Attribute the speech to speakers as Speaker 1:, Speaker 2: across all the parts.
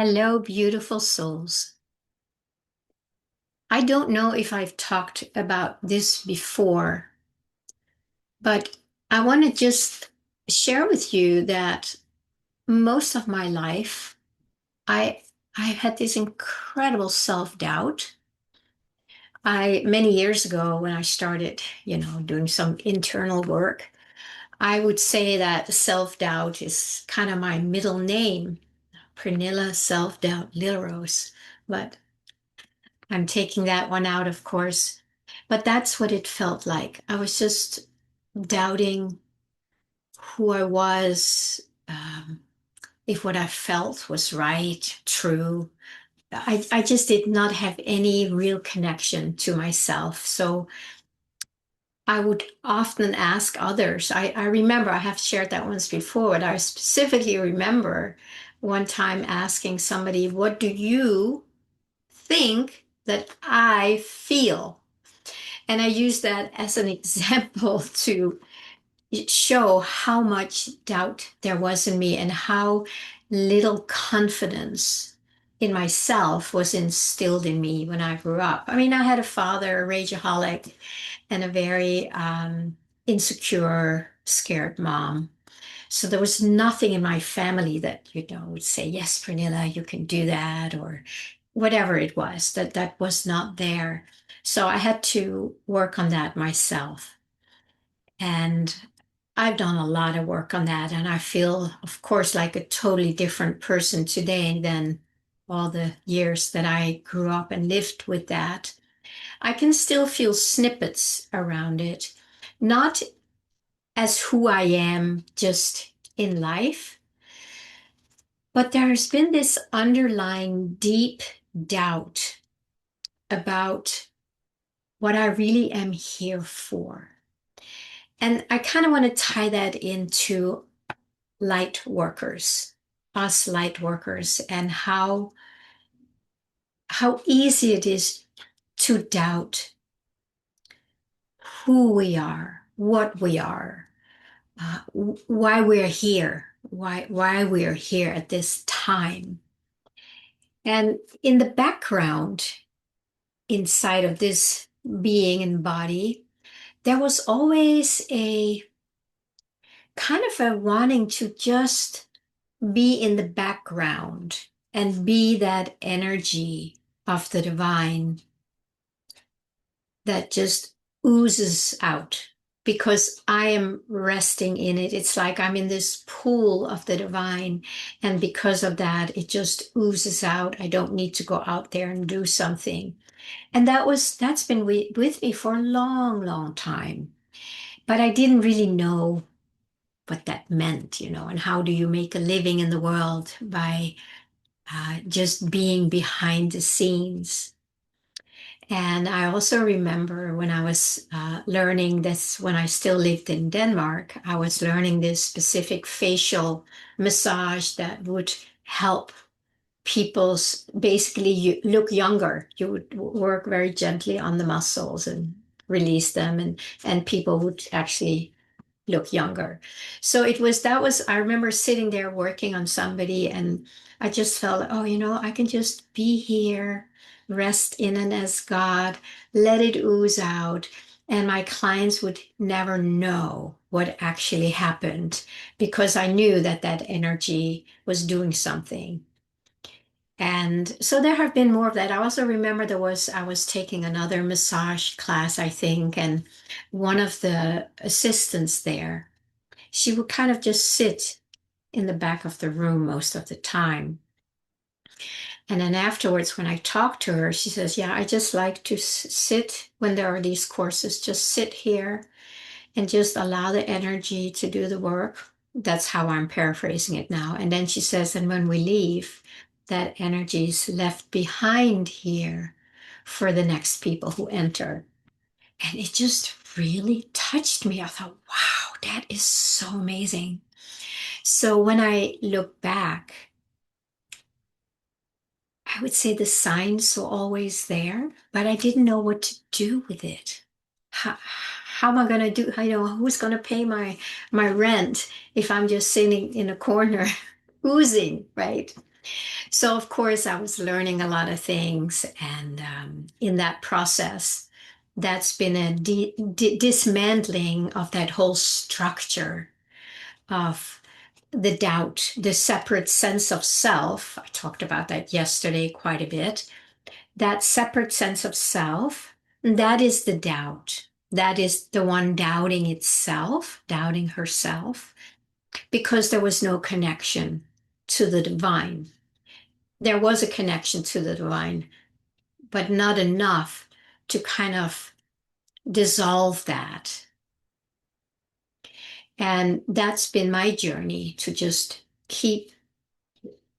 Speaker 1: Hello, beautiful souls. I don't know if I've talked about this before, but I want to just share with you that most of my life, I I had this incredible self-doubt. Many years ago when I started, doing some internal work, I would say that self-doubt is kind of my middle name, Pernilla Self-Doubt Lilrose. But I'm taking that one out, of course. But that's what it felt like. I was just doubting who I was, if what I felt was right, true. I just did not have any real connection to myself. So I would often ask others. I remember, I have shared that once before, but I specifically remember one time asking somebody, what do you think that I feel? And I use that as an example to show how much doubt there was in me and how little confidence in myself was instilled in me when I grew up. I mean, I had a father, a rageaholic, and a very insecure, scared mom. So there was nothing in my family that, would say, yes, Pernilla, you can do that, or whatever it was, that was not there. So I had to work on that myself. And I've done a lot of work on that. And I feel, of course, like a totally different person today than all the years that I grew up and lived with that. I can still feel snippets around it, not as who I am just in life, but there has been this underlying deep doubt about what I really am here for. And I kind of want to tie that into light workers, us light workers, and how easy it is to doubt who we are, what we are, why we're here, why we're here at this time. And in the background, inside of this being and body, there was always a kind of a wanting to just be in the background and be that energy of the divine that just oozes out because I am resting in it. It's like I'm in this pool of the divine. And because of that, it just oozes out. I don't need to go out there and do something. And that's been with me for a long, long time. But I didn't really know what that meant, and how do you make a living in the world by just being behind the scenes. And I also remember when I was learning this, when I still lived in Denmark, I was learning this specific facial massage that would help people's basically you look younger. You would work very gently on the muscles and release them, and people would actually look younger. So I remember sitting there working on somebody and I just felt, oh, I can just be here, rest in and as God, let it ooze out. And my clients would never know what actually happened because I knew that that energy was doing something. And so there have been more of that. I also remember I was taking another massage class, I think, and one of the assistants there, she would kind of just sit in the back of the room most of the time. And then afterwards, when I talked to her, she says, yeah, I just like to sit when there are these courses, just sit here and just allow the energy to do the work. That's how I'm paraphrasing it now. And then she says, and when we leave, that energy is left behind here for the next people who enter. And it just really touched me. I thought, wow, that is so amazing. So when I look back, I would say the signs were always there, but I didn't know what to do with it. How am I going to do? Who's going to pay my rent if I'm just sitting in a corner oozing, right? So, of course, I was learning a lot of things. And in that process, that's been a dismantling of that whole structure of the doubt, the separate sense of self. I talked about that yesterday quite a bit. That separate sense of self, that is the doubt. That is the one doubting itself, doubting herself, because there was no connection to the divine. There was a connection to the divine, but not enough to kind of dissolve that. And that's been my journey to just keep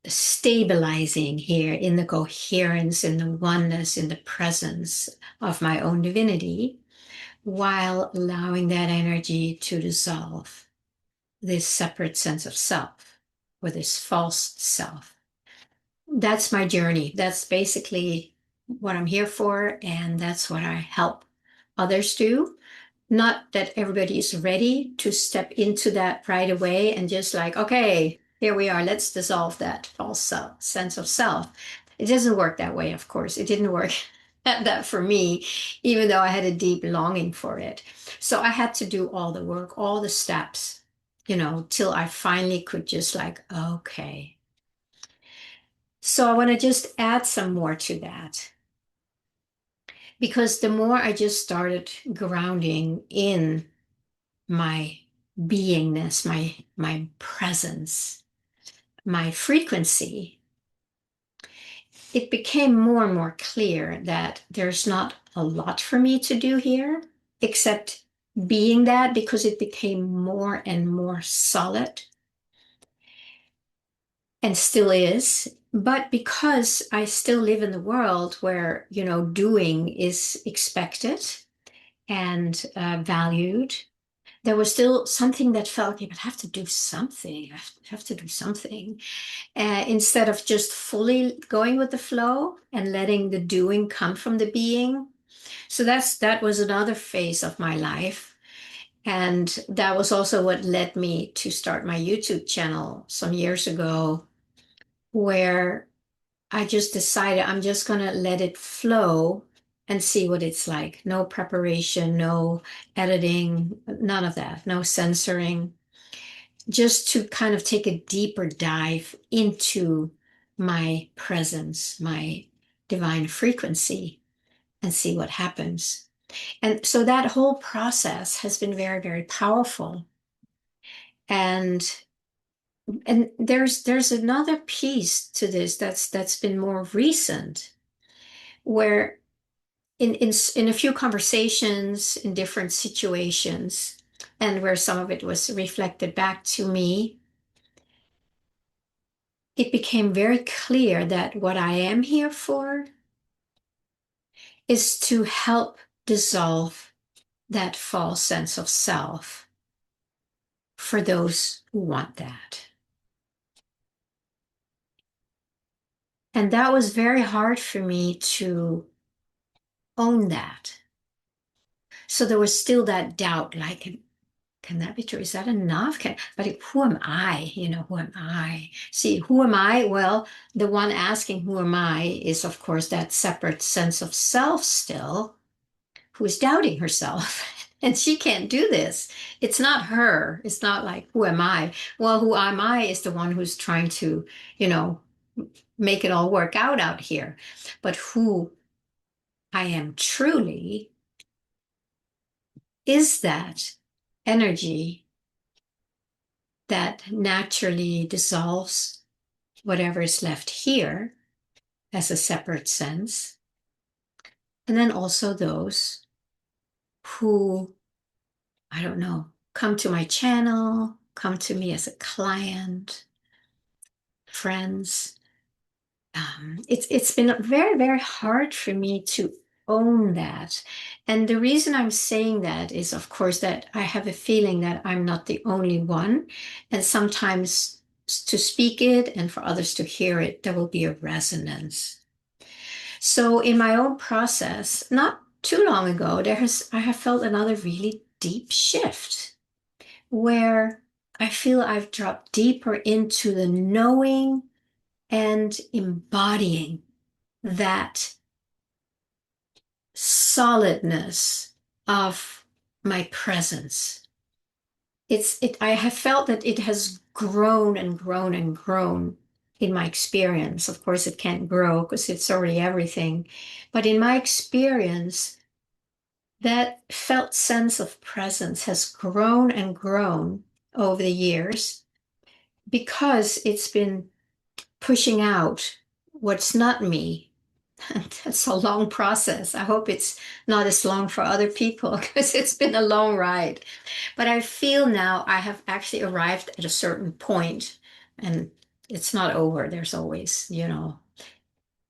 Speaker 1: stabilizing here in the coherence, in the oneness, in the presence of my own divinity, while allowing that energy to dissolve this separate sense of self or this false self. That's my journey. That's basically what I'm here for, and that's what I help others do. Not that everybody is ready to step into that right away and just like, okay, here we are, let's dissolve that false sense of self. It doesn't work that way, of course. It didn't work that for me, even though I had a deep longing for it. So I had to do all the work, all the steps, till I finally could just like, okay. So I want to just add some more to that. Because the more I just started grounding in my beingness, my presence, my frequency, it became more and more clear that there's not a lot for me to do here except being that, because it became more and more solid and still is. But because I still live in the world where, doing is expected and valued, there was still something that felt like, I have to do something. I have to do something. Instead of just fully going with the flow and letting the doing come from the being. So that was another phase of my life. And that was also what led me to start my YouTube channel some years ago, where I just decided I'm just going to let it flow and see what it's like. No preparation, no editing, none of that, no censoring, just to kind of take a deeper dive into my presence, my divine frequency, and see what happens. And so that whole process has been very, very powerful. And there's another piece to this that's been more recent, where in a few conversations in different situations, and where some of it was reflected back to me, it became very clear that what I am here for is to help dissolve that false sense of self for those who want that. And that was very hard for me to own that. So there was still that doubt, like, can that be true? Is that enough? But who am I? Who am I? See, who am I? Well, the one asking who am I is, of course, that separate sense of self still, who is doubting herself. And she can't do this. It's not her. It's not like, who am I? Well, who am I is the one who's trying to, make it all work out here. But who I am truly is that energy that naturally dissolves whatever is left here as a separate sense. And then also those who, I don't know, come to my channel, come to me as a client, friends. It's been very, very hard for me to own that. And the reason I'm saying that is, of course, that I have a feeling that I'm not the only one. And sometimes to speak it and for others to hear it, there will be a resonance. So in my own process, not too long ago, I have felt another really deep shift where I feel I've dropped deeper into the knowing and embodying that solidness of my presence. I have felt that it has grown and grown and grown in my experience. Of course, it can't grow because it's already everything. But in my experience, that felt sense of presence has grown and grown over the years because it's been pushing out what's not me. That's a long process. I hope it's not as long for other people because it's been a long ride. But I feel now I have actually arrived at a certain point, and it's not over. There's always,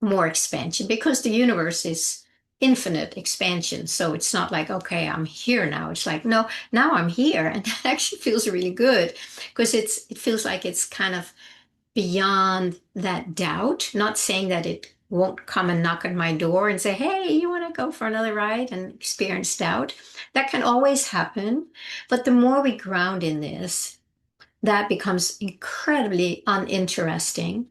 Speaker 1: more expansion because the universe is infinite expansion. So it's not like, okay, I'm here now. It's like, no, now I'm here. And that actually feels really good because it feels like it's kind of beyond that doubt. Not saying that it won't come and knock on my door and say, hey, you want to go for another ride and experience doubt? That can always happen. But the more we ground in this, that becomes incredibly uninteresting.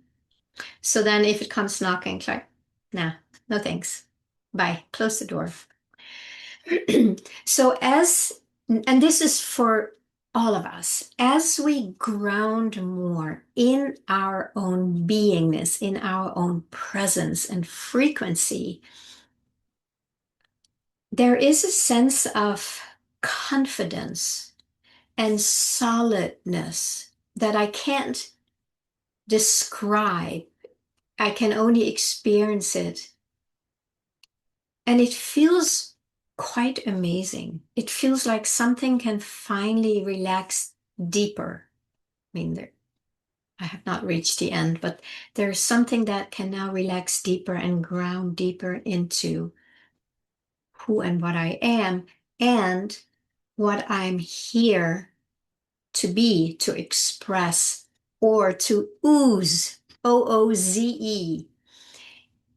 Speaker 1: So then if it comes knocking, it's like, nah, no thanks. Bye. Close the door. So and this is for all of us, as we ground more in our own beingness, in our own presence and frequency, there is a sense of confidence and solidness that I can't describe. I can only experience it. And it feels quite amazing. It feels like something can finally relax deeper. I mean, I have not reached the end, but there's something that can now relax deeper and ground deeper into who and what I am and what I'm here to be, to express, or to ooze, OOZE.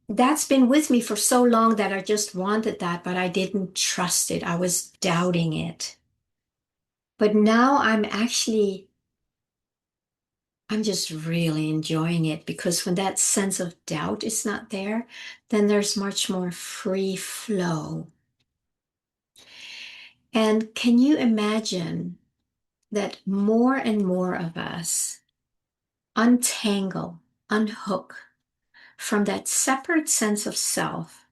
Speaker 1: That's been with me for so long that I just wanted that, but I didn't trust it. I was doubting it. But now I'm just really enjoying it because when that sense of doubt is not there, then there's much more free flow. And can you imagine that more and more of us untangle, unhook from that separate sense of self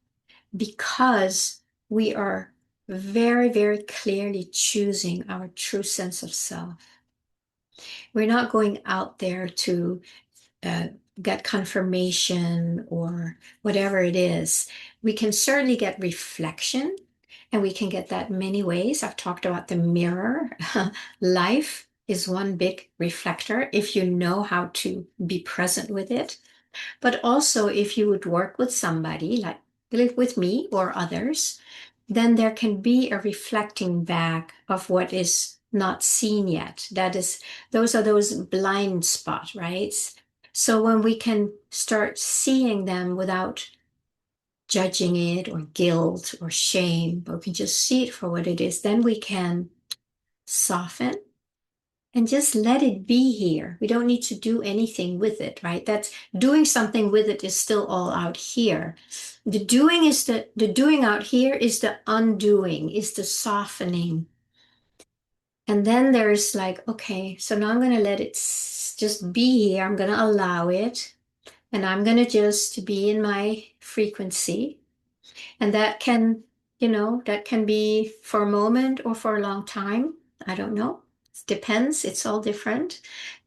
Speaker 1: because we are very, very clearly choosing our true sense of self. We're not going out there to uh, get confirmation or whatever it is. We can certainly get reflection, and we can get that many ways. I've talked about the mirror. Life is one big reflector if you know how to be present with it. But also, if you would work with somebody, like with me or others, then there can be a reflecting back of what is not seen yet. Those are those blind spots, right? So when we can start seeing them without judging it or guilt or shame, but we can just see it for what it is, then we can soften and just let it be here. We don't need to do anything with it, right? That's doing something with it is still all out here. The doing out here is the undoing, is the softening. And then there's like, okay, so now I'm going to let it just be here. I'm going to allow it, and I'm going to just be in my frequency. And that can be for a moment or for a long time. I don't know. It depends. It's all different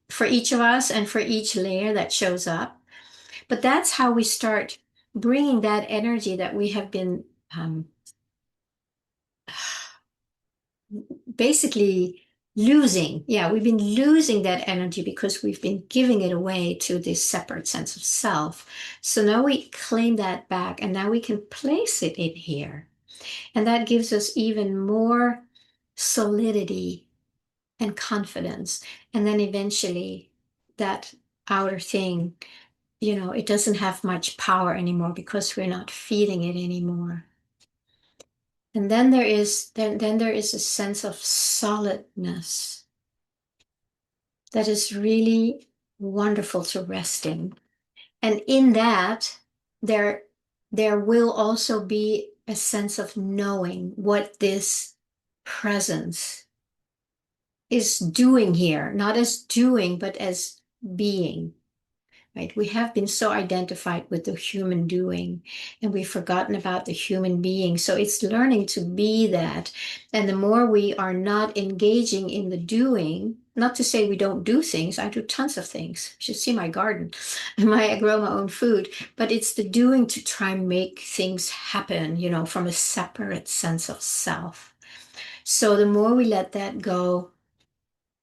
Speaker 1: for each of us and for each layer that shows up. But that's how we start bringing that energy that we have been basically losing. Yeah, we've been losing that energy because we've been giving it away to this separate sense of self. So now we claim that back, and now we can place it in here. And that gives us even more solidity and confidence. And then eventually that outer thing, it doesn't have much power anymore because we're not feeling it anymore. And then there is a sense of solidness that is really wonderful to rest in. And in that, there, there will also be a sense of knowing what this presence is doing here, not as doing, but as being. Right? We have been so identified with the human doing, and we've forgotten about the human being. So it's learning to be that. And the more we are not engaging in the doing, not to say we don't do things, I do tons of things. You should see my garden. I grow my own food, but it's the doing to try and make things happen, from a separate sense of self. So the more we let that go,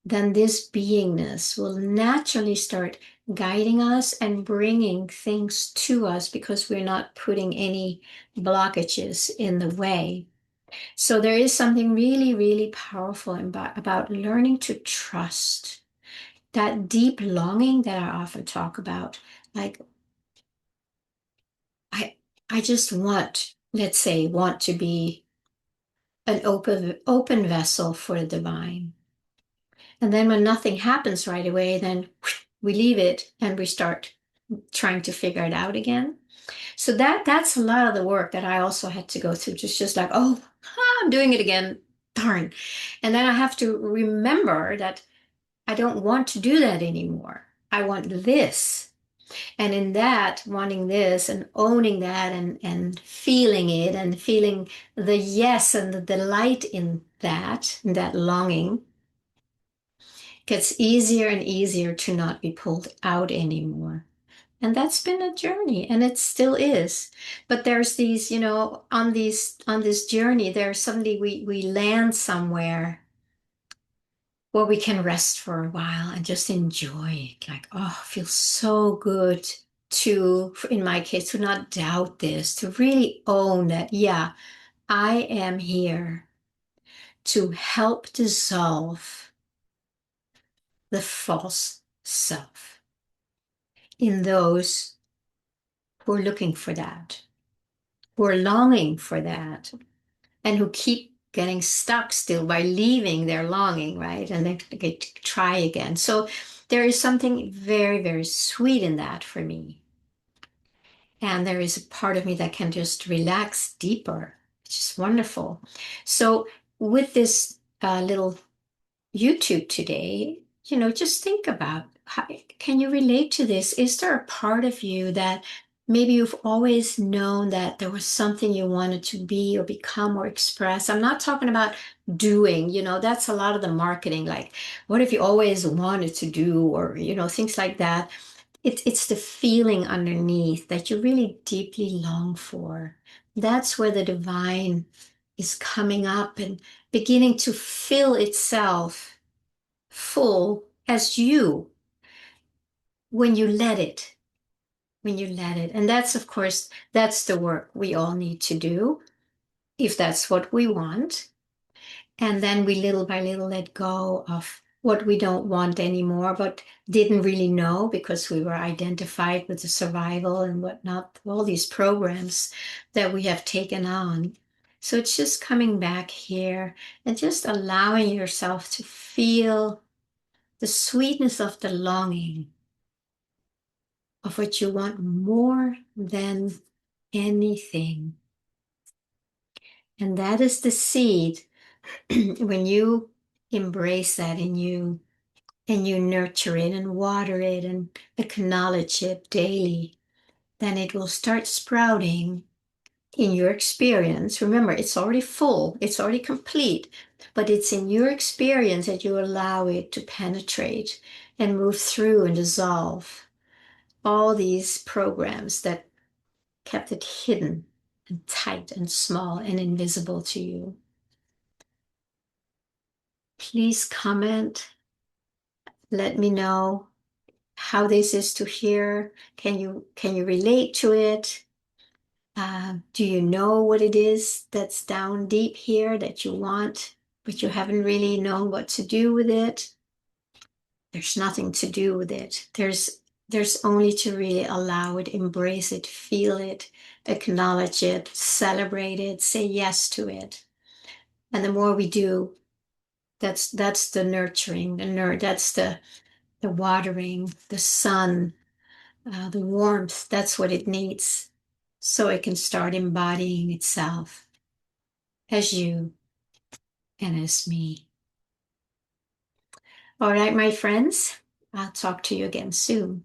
Speaker 1: then this beingness will naturally start guiding us and bringing things to us because we're not putting any blockages in the way. So there is something really, really powerful about learning to trust that deep longing that I often talk about. Like, I, I just want, let's say, want to be an open vessel for the divine. And then when nothing happens right away, then we leave it and we start trying to figure it out again. So that's a lot of the work that I also had to go through. Just like, oh, I'm doing it again. Darn. And then I have to remember that I don't want to do that anymore. I want this. And in that, wanting this and owning that and feeling it and feeling the yes and the delight in that longing, gets easier and easier to not be pulled out anymore. And that's been a journey, and it still is. But there's these, on this journey, there's suddenly we land somewhere where we can rest for a while and just enjoy it. Like, oh, it feels so good to, in my case, to not doubt this, to really own that, yeah, I am here to help dissolve the false self in those who are looking for that, who are longing for that, and who keep getting stuck still by leaving their longing, right? And they try again. So there is something very, very sweet in that for me. And there is a part of me that can just relax deeper, which is wonderful. So with this little YouTube today, just think about how can you relate to this? Is there a part of you that maybe you've always known that there was something you wanted to be or become or express? I'm not talking about doing, that's a lot of the marketing, like what if you always wanted to do or, things like that. It's the feeling underneath that you really deeply long for. That's where the divine is coming up and beginning to fill itself full as you when you let it, And that's, of course, that's the work we all need to do if that's what we want. And then we little by little let go of what we don't want anymore, but didn't really know because we were identified with the survival and whatnot, all these programs that we have taken on. So it's just coming back here and just allowing yourself to feel the sweetness of the longing of what you want more than anything. And that is the seed. When you embrace that and you nurture it and water it and acknowledge it daily, then it will start sprouting in your experience. Remember, it's already full, it's already complete, but it's in your experience that you allow it to penetrate and move through and dissolve all these programs that kept it hidden and tight and small and invisible to you. Please comment. Let me know how this is to hear. Can you relate to it? Do you know what it is that's down deep here that you want, but you haven't really known what to do with it? There's nothing to do with it. There's only to really allow it, embrace it, feel it, acknowledge it, celebrate it, say yes to it. And the more we do, that's the nurturing, that's the watering, the sun, The warmth, that's what it needs. So it can start embodying itself as you and as me. All right, my friends, I'll talk to you again soon.